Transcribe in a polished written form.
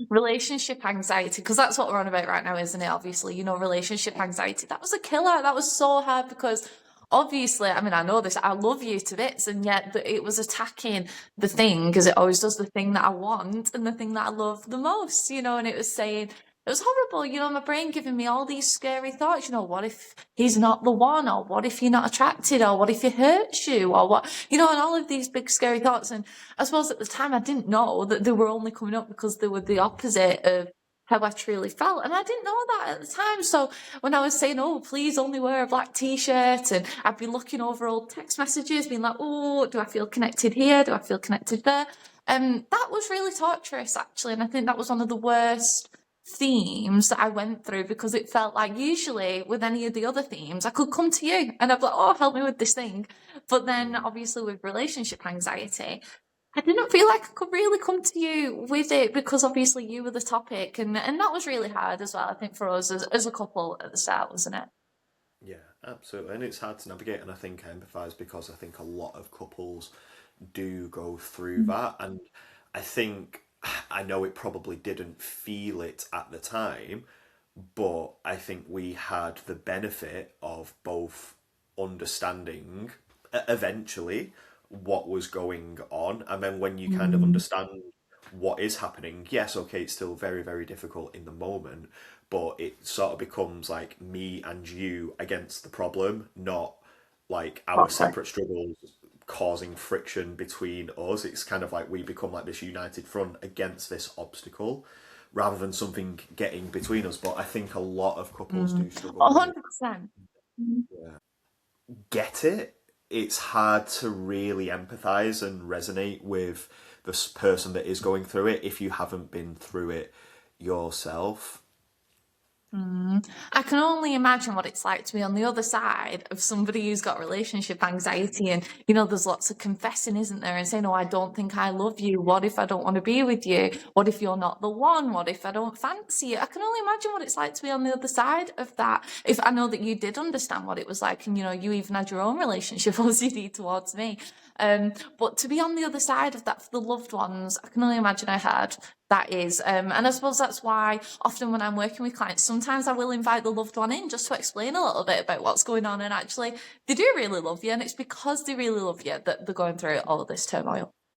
Relationship anxiety, because that's what we're on about right now, isn't it? Obviously, relationship anxiety. That was a killer. That was so hard because obviously, I mean, I know this, I love you to bits, and yet it was attacking the thing, because it always does, the thing that I want and the thing that I love the most, and it was saying, it was horrible, my brain giving me all these scary thoughts, what if he's not the one, or what if you're not attracted, or what if he hurts you, or what, and all of these big scary thoughts. And I suppose at the time I didn't know that they were only coming up because they were the opposite of how I truly felt. And I didn't know that at the time. So when I was saying, oh, please only wear a black t-shirt, and I'd be looking over old text messages, being like, oh, do I feel connected here? Do I feel connected there? That was really torturous, actually. And I think that was one of the worst themes that I went through, because it felt like usually with any of the other themes, I could come to you and I'd be like, oh, help me with this thing. But then obviously with relationship anxiety, I didn't feel like I could really come to you with it, because obviously you were the topic, and that was really hard as well, I think, for us as a couple at the start, wasn't it? Yeah, absolutely. And it's hard to navigate. And I think I empathise because I think a lot of couples do go through that. And I think I know it probably didn't feel it at the time, but I think we had the benefit of both understanding eventually what was going on. And then when you kind of Mm. understand what is happening, yes, okay, it's still very, very difficult in the moment, but it sort of becomes like me and you against the problem, not like our Proper. separate struggles causing friction between us. It's kind of like we become like this united front against this obstacle rather than something getting between us. But I think a lot of couples do struggle with it. 100%. Yeah. Get it. It's hard to really empathize and resonate with this person that is going through it if you haven't been through it yourself. I can only imagine what it's like to be on the other side of somebody who's got relationship anxiety, and there's lots of confessing, isn't there, and saying, oh, I don't think I love you. What if I don't want to be with you? What if you're not the one? What if I don't fancy you? I can only imagine what it's like to be on the other side of that. If I know that you did understand what it was like, and you even had your own relationship OCD towards me. But to be on the other side of that for the loved ones, I can only imagine I had. That is. And I suppose that's why often when I'm working with clients, sometimes I will invite the loved one in just to explain a little bit about what's going on. And actually, they do really love you. And it's because they really love you that they're going through all of this turmoil.